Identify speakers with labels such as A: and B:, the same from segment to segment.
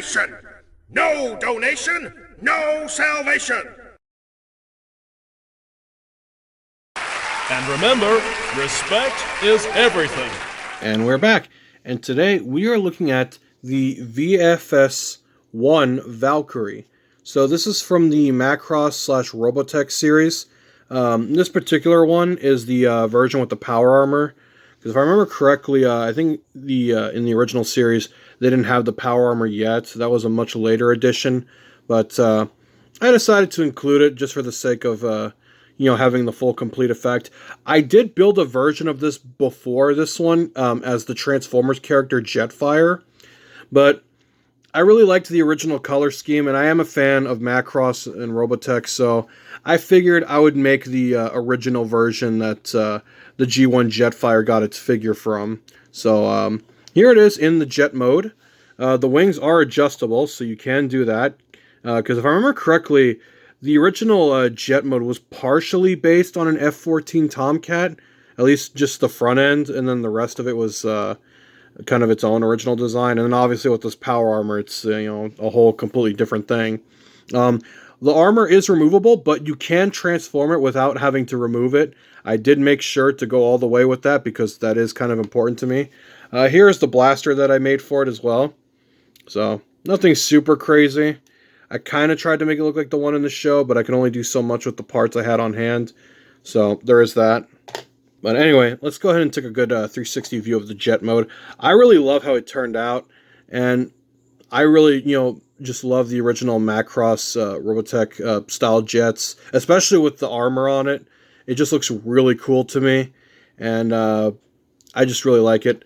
A: nation! No donation, no salvation!
B: And remember, respect is everything.
C: And we're back. And today we are looking at the VF-1 Valkyrie. So this is from the Macross / Robotech series. This particular one is the version with the power armor. Because if I remember correctly, I think in the original series they didn't have the power armor yet. So that was a much later edition. But I decided to include it just for the sake of having the full complete effect. I did build a version of this before this one as the Transformers character Jetfire, but I really liked the original color scheme, and I am a fan of Macross and Robotech, so I figured I would make the original version that the G1 Jetfire got its figure from. So here it is in the jet mode. The wings are adjustable, so you can do that, because if I remember correctly, the original jet mode was partially based on an F-14 Tomcat, at least just the front end, and then the rest of it was kind of its own original design. And then obviously with this power armor, it's a whole completely different thing. The armor is removable, but you can transform it without having to remove it. I did make sure to go all the way with that because that is kind of important to me. Here's the blaster that I made for it as well. So nothing super crazy. I kind of tried to make it look like the one in the show, but I can only do so much with the parts I had on hand. So there is that. But anyway, let's go ahead and take a good 360 view of the jet mode. I really love how it turned out, and I really, just love the original Macross Robotech style jets, especially with the armor on it. It just looks really cool to me, and I just really like it.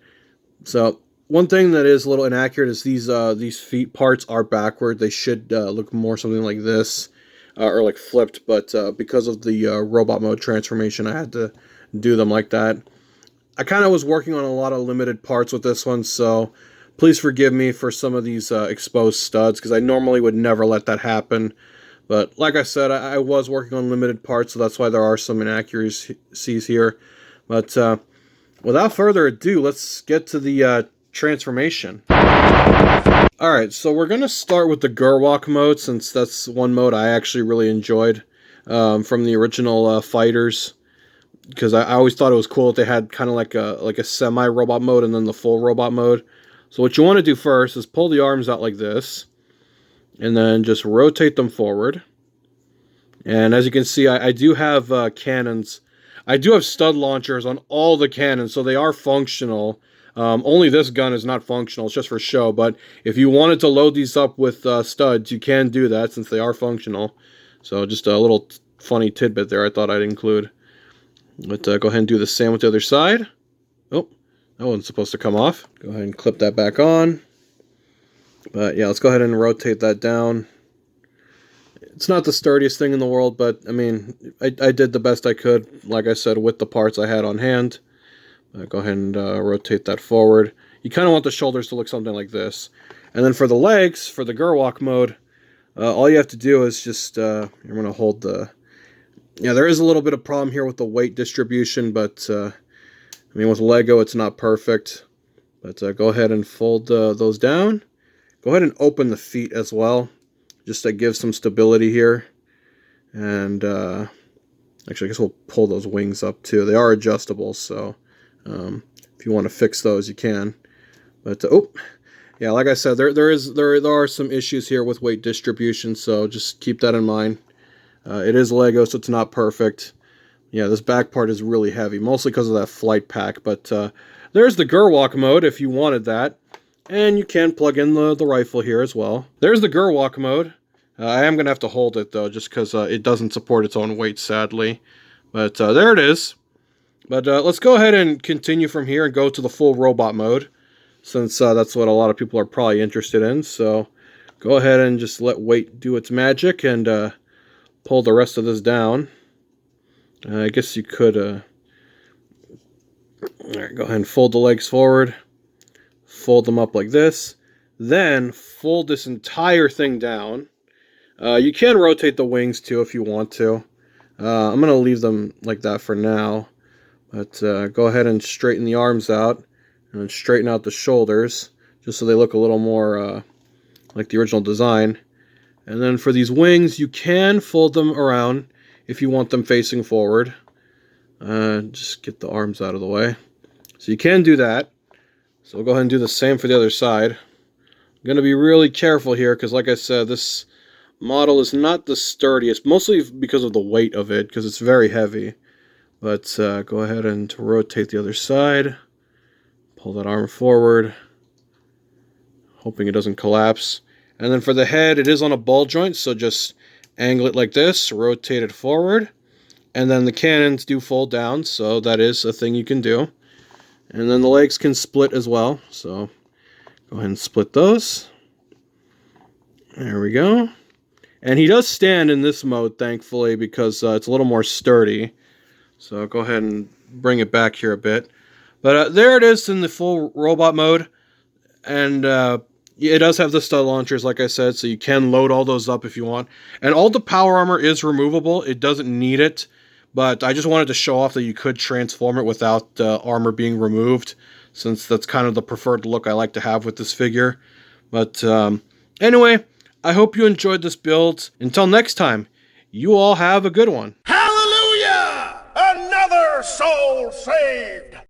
C: So one thing that is a little inaccurate is these feet parts are backward. They should look more something like this, or like flipped, but because of the robot mode transformation, I had to do them like that. I kind of was working on a lot of limited parts with this one, so please forgive me for some of these exposed studs, because I normally would never let that happen. But like I said, I was working on limited parts, so that's why there are some inaccuracies here. But without further ado, let's get to the transformation. Alright, so we're going to start with the Gerwalk mode, since that's one mode I actually really enjoyed from the original fighters. Because I always thought it was cool that they had kind of like a semi-robot mode and then the full robot mode. So what you want to do first is pull the arms out like this, and then just rotate them forward. And as you can see, I do have cannons. I do have stud launchers on all the cannons, so they are functional. Only this gun is not functional, it's just for show. But if you wanted to load these up with studs, you can do that since they are functional. So just a little funny tidbit there I thought I'd include. But go ahead and do the same with the other side. Oh, that wasn't supposed to come off. Go ahead and clip that back on. But yeah, let's go ahead and rotate that down. It's not the sturdiest thing in the world, but I mean, I did the best I could, like I said, with the parts I had on hand. Go ahead and rotate that forward. You kind of want the shoulders to look something like this. And then for the legs, for the Gerwalk mode, all you have to do is just, you're going to hold the... Yeah, there is a little bit of problem here with the weight distribution, but I mean, with Lego, it's not perfect. But go ahead and fold those down. Go ahead and open the feet as well, just to give some stability here. And actually, I guess we'll pull those wings up too. They are adjustable, so if you want to fix those, you can. But yeah, like I said, there are some issues here with weight distribution, so just keep that in mind. It is Lego, so it's not perfect. Yeah, this back part is really heavy, mostly because of that flight pack. But there's the Gerwalk mode if you wanted that. And you can plug in the rifle here as well. There's the Gerwalk mode. I am going to have to hold it, though, just because it doesn't support its own weight, sadly. But there it is. But let's go ahead and continue from here and go to the full robot mode, since that's what a lot of people are probably interested in. So go ahead and just let weight do its magic and pull the rest of this down. I guess you could alright, go ahead and fold the legs forward, fold them up like this, then fold this entire thing down. You can rotate the wings too if you want to. I'm going to leave them like that for now, but go ahead and straighten the arms out and straighten out the shoulders just so they look a little more like the original design. And then for these wings, you can fold them around if you want them facing forward. Just get the arms out of the way. So you can do that. So we'll go ahead and do the same for the other side. I'm going to be really careful here because, like I said, this model is not the sturdiest, mostly because of the weight of it, because it's very heavy. But go ahead and rotate the other side. Pull that arm forward, hoping it doesn't collapse. And then for the head, it is on a ball joint, so just angle it like this, rotate it forward. And then the cannons do fold down, so that is a thing you can do. And then the legs can split as well, so go ahead and split those. There we go. And he does stand in this mode, thankfully, because it's a little more sturdy. So go ahead and bring it back here a bit. But there it is in the full robot mode. And it does have the stud launchers, like I said, so you can load all those up if you want. And all the power armor is removable. It doesn't need it. But I just wanted to show off that you could transform it without armor being removed, since that's kind of the preferred look I like to have with this figure. But anyway, I hope you enjoyed this build. Until next time, you all have a good one.
A: Hallelujah! Another soul saved!